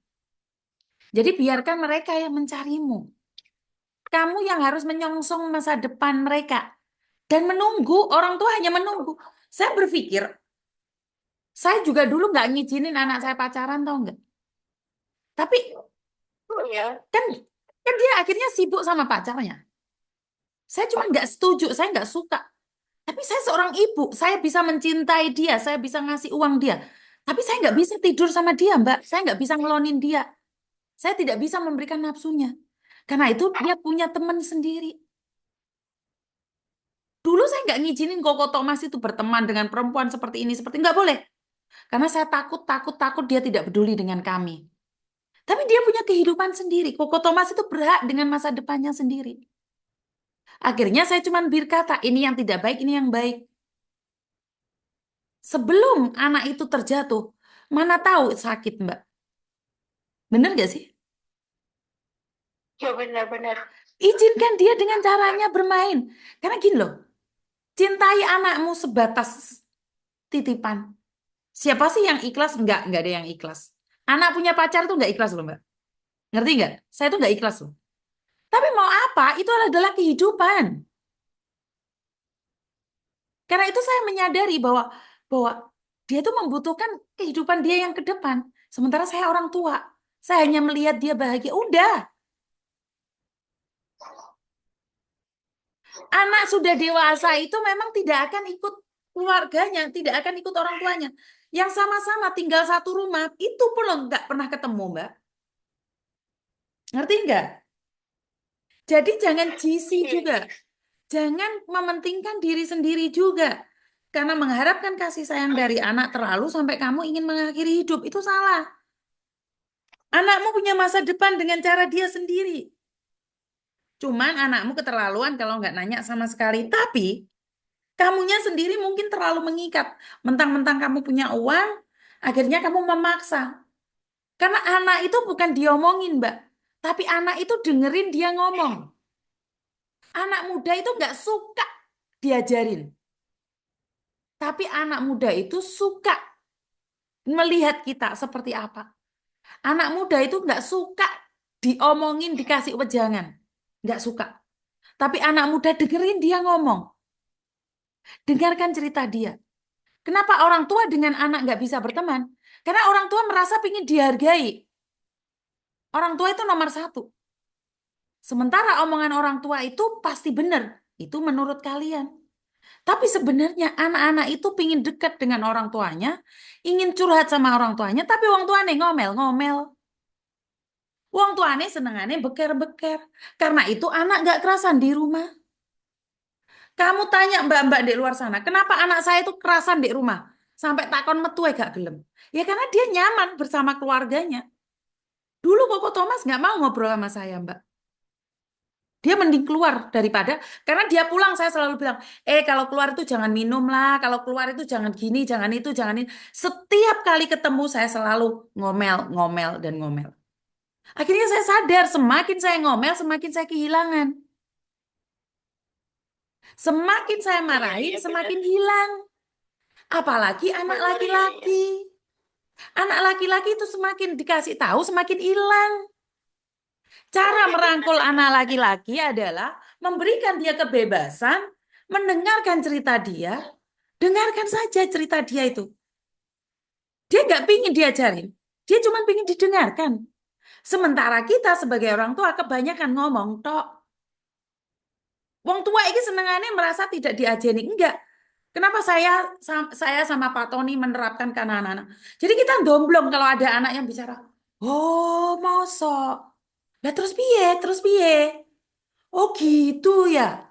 Jadi biarkan mereka yang mencarimu. Kamu yang harus menyongsong masa depan mereka. Dan menunggu, orang tua hanya menunggu. Saya berpikir, saya juga dulu nggak ngizinin anak saya pacaran, tau nggak? Tapi Oh ya. kan kan dia akhirnya sibuk sama pacarnya. Saya cuma nggak setuju, saya nggak suka. Tapi saya seorang ibu, saya bisa mencintai dia, saya bisa ngasih uang dia. Tapi saya nggak bisa tidur sama dia, Mbak. Saya nggak bisa ngelonin dia. Saya tidak bisa memberikan nafsunya. Karena itu dia punya teman sendiri. Dulu saya nggak ngizinin Koko Thomas itu berteman dengan perempuan seperti ini, seperti nggak boleh. Karena saya takut, takut, takut dia tidak peduli dengan kami. Tapi dia punya kehidupan sendiri. Koko Thomas itu berhak dengan masa depannya sendiri. Akhirnya saya cuma berkata, ini yang tidak baik, ini yang baik. Sebelum anak itu terjatuh, mana tahu sakit, Mbak. Bener gak sih? Ya benar-benar. Izinkan dia dengan caranya bermain. Karena gini loh, cintai anakmu sebatas titipan. Siapa sih yang ikhlas? Enggak ada yang ikhlas. Anak punya pacar tuh nggak ikhlas loh, Mbak. Ngerti nggak? Saya tuh nggak ikhlas loh. Tapi mau apa? Itu adalah kehidupan. Karena itu saya menyadari bahwa dia tuh membutuhkan kehidupan dia yang ke depan. Sementara saya orang tua. Saya hanya melihat dia bahagia. Udah, anak sudah dewasa itu memang tidak akan ikut keluarganya, tidak akan ikut orang tuanya. Yang sama-sama tinggal satu rumah, itu pun loh nggak pernah ketemu, Mbak. Ngerti nggak? Jadi jangan GC Iya, juga. iya. Jangan mementingkan diri sendiri juga. Karena mengharapkan kasih sayang dari anak terlalu sampai kamu ingin mengakhiri hidup. Itu salah. Anakmu punya masa depan dengan cara dia sendiri. Cuman anakmu keterlaluan kalau nggak nanya sama sekali. Tapi kamunya sendiri mungkin terlalu mengikat. Mentang-mentang kamu punya uang, akhirnya kamu memaksa. Karena anak itu bukan diomongin, Mbak. Tapi anak itu dengerin dia ngomong. Anak muda itu nggak suka diajarin. Tapi anak muda itu suka melihat kita seperti apa. Anak muda itu nggak suka diomongin, dikasih wejangan. Nggak suka. Tapi anak muda dengerin dia ngomong. Dengarkan cerita dia. Kenapa orang tua dengan anak nggak bisa berteman? Karena orang tua merasa ingin dihargai. Orang tua itu nomor satu. Sementara omongan orang tua itu pasti benar. Itu menurut kalian. Tapi sebenarnya anak-anak itu pingin dekat dengan orang tuanya, ingin curhat sama orang tuanya, tapi orang tuanya ngomel-ngomel. Orang tuanya senengannya beker-beker. Karena itu anak nggak kerasan di rumah. Kamu tanya mbak-mbak di luar sana, kenapa anak saya itu kerasan di rumah? Sampai takon metu gak gelem. Ya karena dia nyaman bersama keluarganya. Dulu Koko Thomas nggak mau ngobrol sama saya, Mbak. Dia mending keluar daripada, karena dia pulang saya selalu bilang, kalau keluar itu jangan minum lah, kalau keluar itu jangan gini, jangan itu, jangan ini. Setiap kali ketemu saya selalu ngomel, ngomel, dan ngomel. Akhirnya saya sadar, semakin saya ngomel, semakin saya kehilangan. Semakin saya Iya, marahin, iya benar. semakin hilang. Apalagi anak Benar, iya, iya. laki-laki. Anak laki-laki itu semakin dikasih tahu, semakin hilang. Cara Iya benar merangkul benar. anak laki-laki adalah memberikan dia kebebasan, mendengarkan cerita dia, dengarkan saja cerita dia itu. Dia nggak pingin diajarin, dia cuma pingin didengarkan. Sementara kita sebagai orang tua kebanyakan ngomong, tok. Wong tua ini senengannya merasa tidak diajeni. Enggak. Kenapa saya sama Pak Tony menerapkan ke anak-anak? Jadi kita domblong kalau ada anak yang bicara, oh, mosok. Lah terus piye? Terus piye? Oh gitu ya.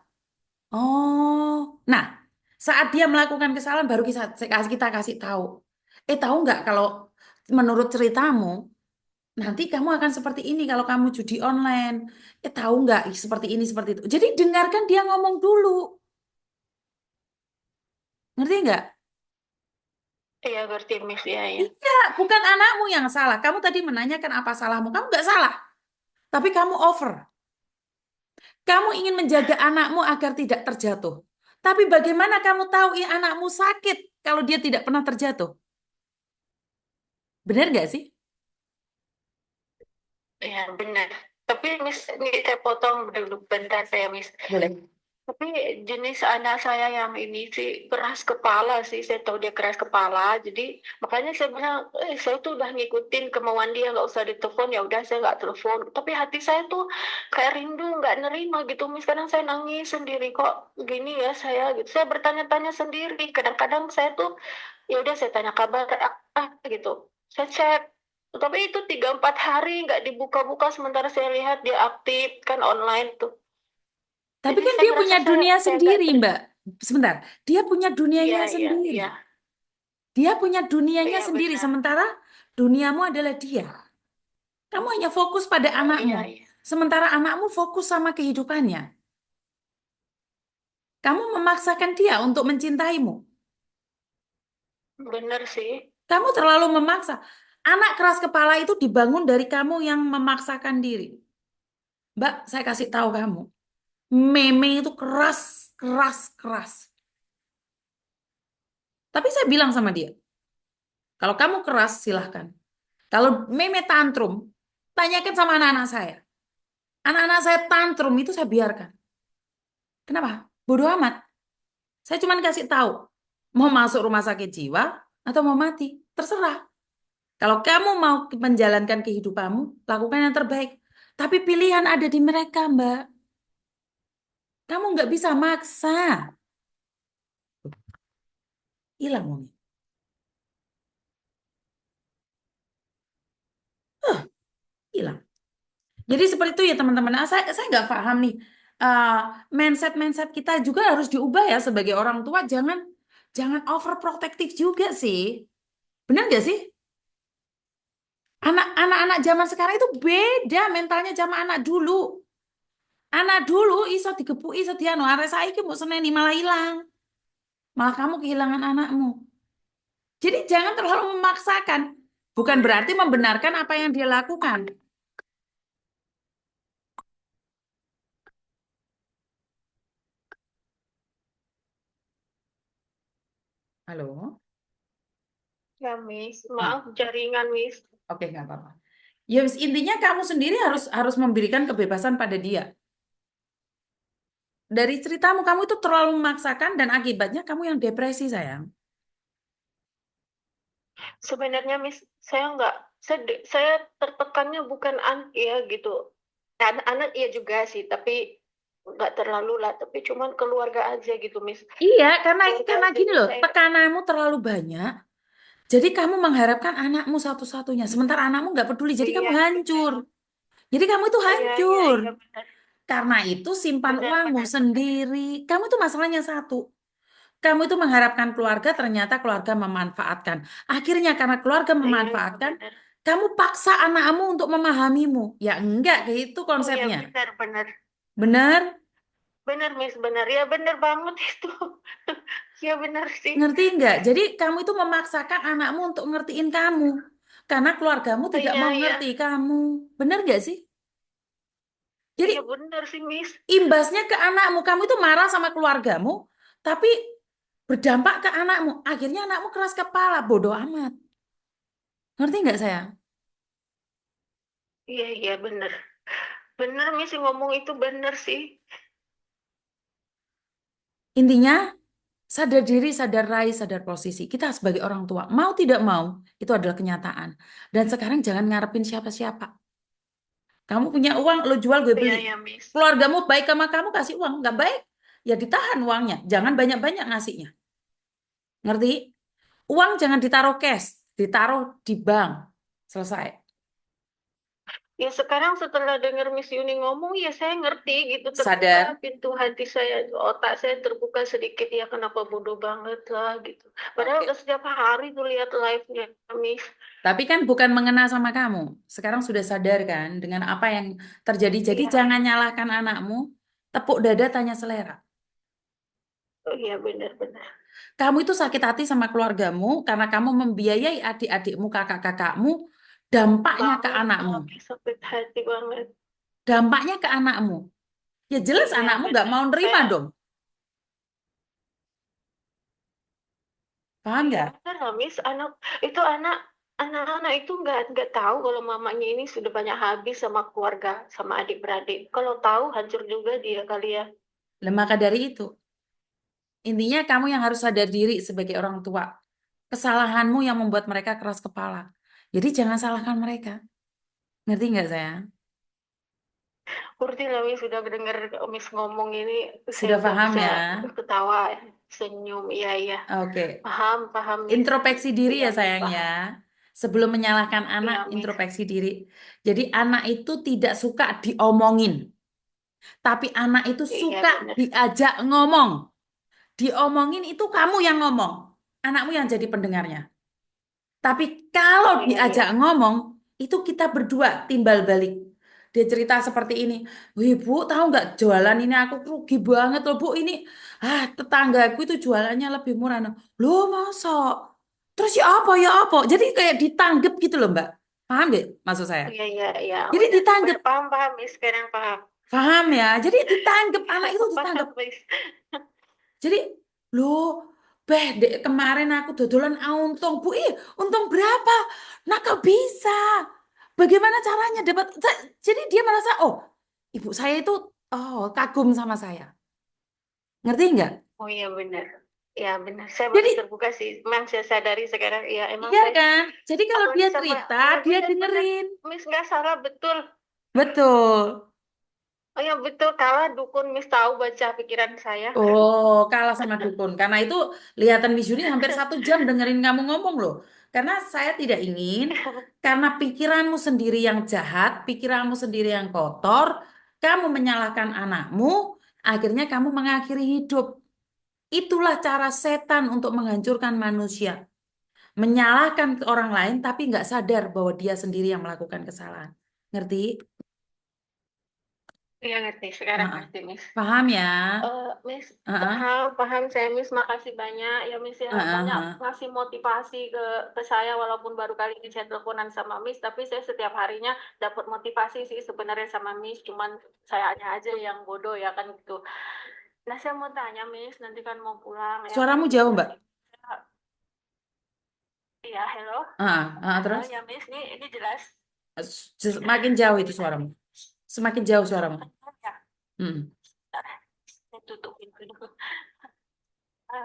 Oh, nah saat dia melakukan kesalahan baru kita kasih tahu. Tahu nggak kalau menurut ceritamu nanti kamu akan seperti ini kalau kamu judi online. Tahu nggak seperti ini seperti itu. Jadi dengarkan dia ngomong dulu, ngerti nggak? Iya ngerti Miss, iya ya. Iya, bukan anakmu yang salah. Kamu tadi menanyakan apa salahmu. Kamu nggak salah, tapi kamu over. Kamu ingin menjaga anakmu agar tidak terjatuh. Tapi bagaimana kamu tahu anakmu sakit kalau dia tidak pernah terjatuh? Benar nggak sih? Iya benar. Tapi Miss, ini saya potong dulu bentar saya Miss. Boleh. Tapi jenis anak saya yang ini sih keras kepala sih. Saya tahu dia keras kepala. Jadi makanya saya bilang, saya tuh udah ngikutin kemauan dia, nggak usah ditelepon. Ya udah saya nggak telepon. Tapi hati saya tuh kayak rindu, nggak nerima gitu. Mis kadang saya nangis sendiri, kok gini ya saya gitu. Saya bertanya-tanya sendiri. Kadang-kadang saya tuh ya udah saya tanya kabar gitu. Saya cek. Tapi itu 3-4 hari nggak dibuka-buka, sementara saya lihat dia aktif kan online tuh. Tapi Jadi kan saya dia ngerasa punya saya dunia kayak nggak sendiri, Mbak. Sebentar, dia punya iya dunianya iya sendiri. iya Dia punya dunianya iya sendiri, benar. sementara duniamu adalah dia. Kamu hanya fokus pada anakmu, Iya iya sementara anakmu fokus sama kehidupannya. Kamu memaksakan dia untuk mencintaimu. benar sih. Kamu terlalu memaksa. Anak keras kepala itu dibangun dari kamu yang memaksakan diri. Mbak, saya kasih tahu kamu. Meme itu keras, keras, keras. Tapi saya bilang sama dia, kalau kamu keras, silahkan. Kalau meme tantrum, tanyakan sama anak-anak saya. Anak-anak saya tantrum itu saya biarkan. Kenapa? Bodoh amat. Saya cuma kasih tahu, mau masuk rumah sakit jiwa atau mau mati, terserah. Kalau kamu mau menjalankan kehidupanmu, lakukan yang terbaik. Tapi pilihan ada di mereka, Mbak. Kamu nggak bisa maksa. Hilang uangnya. Hilang. Jadi seperti itu ya teman-teman. Nah, saya nggak paham nih. Eh, mindset-mindset kita juga harus diubah ya sebagai orang tua. Jangan jangan overprotective juga sih. Benar nggak sih? Anak-anak zaman sekarang itu beda mentalnya sama anak dulu. Anak dulu iso digepuki iso dianu arek saiki mbok seneni malah hilang. Malah kamu kehilangan anakmu. Jadi jangan terlalu memaksakan. Bukan berarti membenarkan apa yang dia lakukan. Halo? Ya Miss, Ah, maaf jaringan Miss. oke nggak apa-apa. Ya wis, intinya kamu sendiri harus harus memberikan kebebasan pada dia. Dari ceritamu kamu itu terlalu memaksakan dan akibatnya kamu yang depresi sayang. Sebenarnya Miss, saya tertekannya bukan anak ya gitu. Anak-anak iya juga sih, tapi nggak terlalu lah. Tapi cuman keluarga aja gitu Miss. Iya, karena Keluarga gini jadi loh, saya tekananmu terlalu banyak. Jadi kamu mengharapkan anakmu satu-satunya, sementara anakmu nggak peduli. Jadi kamu iya hancur. Jadi kamu itu iya iya hancur. iya benar Karena itu simpan benar uangmu benar benar. sendiri. Kamu itu masalahnya satu. Kamu itu mengharapkan keluarga, ternyata keluarga memanfaatkan. Akhirnya karena keluarga Iya iya memanfaatkan, benar. kamu paksa anakmu untuk memahamimu. Ya enggak, kayak itu Oh iya konsepnya. benar benar Benar? benar Miss, benar ya, benar banget itu. Ya benar sih. Ngerti enggak? Jadi kamu itu memaksakan anakmu untuk ngertiin kamu. Karena keluargamu Oh, tidak iya mau iya ngerti kamu. Benar enggak sih? Jadi iya benar sih Miss. imbasnya ke anakmu, kamu itu marah sama keluargamu, tapi berdampak ke anakmu. Akhirnya anakmu keras kepala, bodoh amat. Ngerti nggak saya? Iya iya benar benar Miss, ngomong itu benar sih. Intinya, sadar diri, sadar rai, sadar posisi. Kita sebagai orang tua, mau tidak mau, itu adalah kenyataan. Dan sekarang jangan ngarepin siapa-siapa. Kamu punya uang, lo jual, gue Iya beli. iya Miss. Keluargamu baik sama kamu, kasih uang. Nggak baik, ya ditahan uangnya. Jangan banyak-banyak ngasihnya. Ngerti? Uang jangan ditaruh cash, ditaruh di bank. Selesai. Ya sekarang setelah dengar Miss Yuni ngomong, ya saya ngerti gitu, terbuka Sadar. pintu hati saya, otak saya terbuka sedikit, ya kenapa bodoh banget lah gitu. Padahal Oke. udah setiap hari tuh lihat live-nya Miss. Tapi kan bukan mengena sama kamu. Sekarang sudah sadar kan dengan apa yang terjadi. Jadi Iya, jangan nyalahkan anakmu. Tepuk dada tanya selera. oh iya benar-benar. Kamu itu sakit hati sama keluargamu karena kamu membiayai adik-adikmu, kakak-kakakmu. Dampaknya ke Banget, anakmu. tapi sakit hati banget. Dampaknya ke anakmu. Ya jelas Iya anakmu nggak benar. mau nerima Saya, dong. Paham iya nggak? benar lah Miss. Anak-anak itu nggak tahu kalau mamanya ini sudah banyak habis sama keluarga, sama adik-beradik. Kalau tahu hancur juga dia kali ya. Lah, maka dari itu, intinya kamu yang harus sadar diri sebagai orang tua. Kesalahanmu yang membuat mereka keras kepala. Jadi jangan salahkan mereka. Ngerti nggak saya? Kurti Lawi sudah mendengar Miss ngomong ini, saya Sudah udah paham bisa ya? ketawa, senyum. Iya, iya. Oke. Paham, paham Miss. Introspeksi diri Iya, ya Miss, sayang ya. paham. Sebelum menyalahkan anak, Iya, Miss. introspeksi diri. Jadi anak itu tidak suka diomongin, tapi anak itu Iya, suka benar. diajak ngomong. Diomongin itu kamu yang ngomong, anakmu yang jadi pendengarnya. Tapi kalau Iya, iya. diajak ngomong, itu kita berdua timbal balik. Dia cerita seperti ini, wih Bu, tahu nggak jualan ini aku rugi banget loh Bu ini. Tetanggaku itu jualannya lebih murah. Nah, loh masa? Terus ya apa? Jadi kayak ditanggep gitu loh Mbak. Paham nggak maksud saya? Iya, iya, iya. Jadi Benar, ditanggep, benar. Paham, paham, Miss. Sekarang paham. paham ya? Jadi ditanggep, anak itu Paham, ditanggep. Miss. Jadi, loh, dek kemarin aku dodolan untung. Bu, untung berapa? Nakal bisa. Bagaimana caranya dapat? Jadi dia merasa, oh, ibu saya itu kagum sama saya. Ngerti nggak? Oh iya, benar. Ya, benar. Saya baru Jadi, terbuka sih. Memang saya sadari sekarang. Ya, emang iya saya kan? Jadi kalau apalagi dia sama, cerita, iya dia benar, benar. dengerin. Miss nggak salah, betul. Betul. Oh ya, betul. Kalah dukun Miss tahu baca pikiran saya. Oh, kalah sama dukun. Karena itu lihatan Wisnu hampir 1 jam dengerin kamu ngomong loh. Karena saya tidak ingin, karena pikiranmu sendiri yang jahat, pikiranmu sendiri yang kotor, kamu menyalahkan anakmu, akhirnya kamu mengakhiri hidup. Itulah cara setan untuk menghancurkan manusia. Menyalahkan ke orang lain, tapi nggak sadar bahwa dia sendiri yang melakukan kesalahan. Ngerti? Iya, ngerti. Sekarang Heeh. ngerti, Miss. Paham ya? Miss, Heeh. paham, paham saya, Miss. Makasih banyak ya, Miss ya. Heeh, Banyak heeh. ngasih motivasi ke saya, walaupun baru kali ini saya teleponan sama Miss, tapi saya setiap harinya dapat motivasi sih sebenarnya sama Miss. Cuman sayanya aja yang bodoh ya kan gitu. Nah, saya mau tanya, Miss, nanti kan mau pulang ya kan. Suaramu jauh, Mbak. Iya, hello. Terus? Ya, Miss, ini jelas. Semakin jauh itu suaramu. Semakin jauh suaramu. Ya, Hmm. saya tutupin dulu.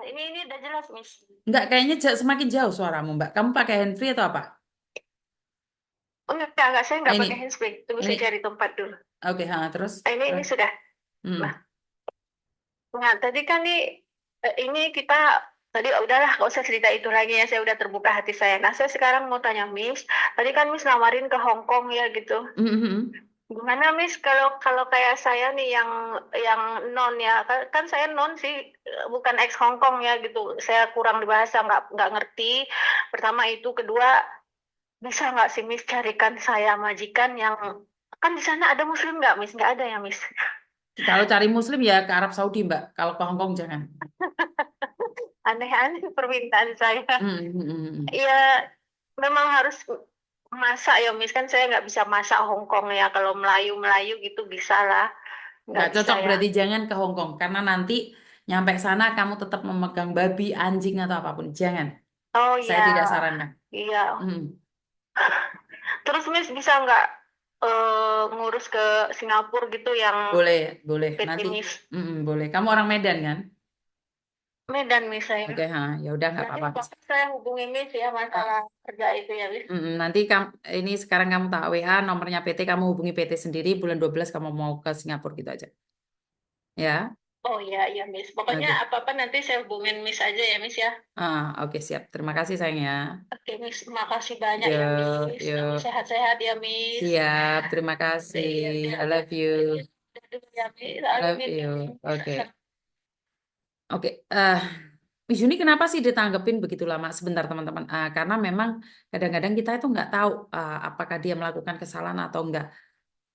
Ini udah jelas, Miss. Enggak, kayaknya semakin jauh suaramu, Mbak. Kamu pakai handfree atau apa? Oh, enggak, saya Ah, nggak ini, pakai handsfree. Tunggu ini. saya cari tempat dulu. Oke, terus? Ini Terus. sudah. Nah, Hmm. nah, tadi kan ini kita tadi udahlah nggak usah cerita itu lagi ya. Saya udah terbuka hati saya. Nah, saya sekarang mau tanya Miss. Tadi kan Miss nawarin ke Hong Kong ya gitu. Hmm, hmm, hmm. Gimana Miss kalau kalau kayak saya nih yang non ya kan saya non sih, bukan ex Hong Kong ya gitu. Saya kurang di bahasa, nggak ngerti. Pertama itu, kedua bisa nggak sih Miss carikan saya majikan yang kan di sana ada Muslim nggak Miss? Nggak ada ya Miss? Kalau cari Muslim ya ke Arab Saudi, Mbak. Kalau ke Hong Kong jangan. Aneh-aneh permintaan saya. Hmm, hmm, hmm, hmm. Ya memang harus masak ya Miss, kan saya nggak bisa masak Hong Kong ya. Kalau Melayu gitu bisa lah, nggak Nggak bisa cocok ya. berarti jangan ke Hong Kong. Karena nanti nyampe sana kamu tetap memegang babi, anjing, atau apapun. Jangan. Oh Saya tidak ya, sarankan. iya. Hmm. Terus Miss bisa nggak ngurus ke Singapura gitu yang Boleh, boleh. PT Nanti, Miss? boleh. Kamu orang Medan kan? Medan Miss Oke, saya. ya udah nggak Nanti apa-apa. pasti saya hubungi Miss ya masalah kerja itu ya Miss. Nanti kamu ini sekarang kamu tak WA nomornya PT, kamu hubungi PT sendiri bulan 12 kamu mau ke Singapura gitu aja. Ya. Oh iya, iya Miss. Pokoknya Oke. apa-apa nanti saya hubungin Miss aja ya Miss ya. Oke, siap. Terima kasih sayang ya. Oke Miss, makasih banyak ya Yuk, Miss. yuk. Sehat-sehat ya Miss. Siap. Terima kasih. Iya, I love you. udah dulu ya Miss. I love you. Oke. Oke. Miss Juni kenapa sih ditanggepin begitu lama? Sebentar teman-teman. Karena memang kadang-kadang kita itu nggak tahu apakah dia melakukan kesalahan atau enggak.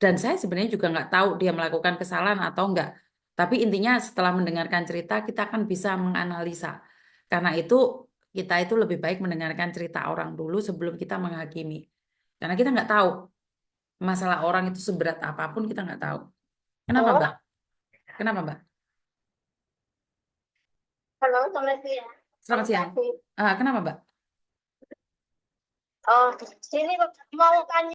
Dan saya sebenarnya juga nggak tahu dia melakukan kesalahan atau enggak. Tapi intinya setelah mendengarkan cerita, kita akan bisa menganalisa. Karena itu, kita itu lebih baik mendengarkan cerita orang dulu sebelum kita menghakimi. Karena kita nggak tahu masalah orang itu seberat apapun, kita nggak tahu. Kenapa, Halo, Mbak? Kenapa, Mbak? halo, selamat siang. Selamat siang. Kenapa, Mbak? Oh, sini mau tanya.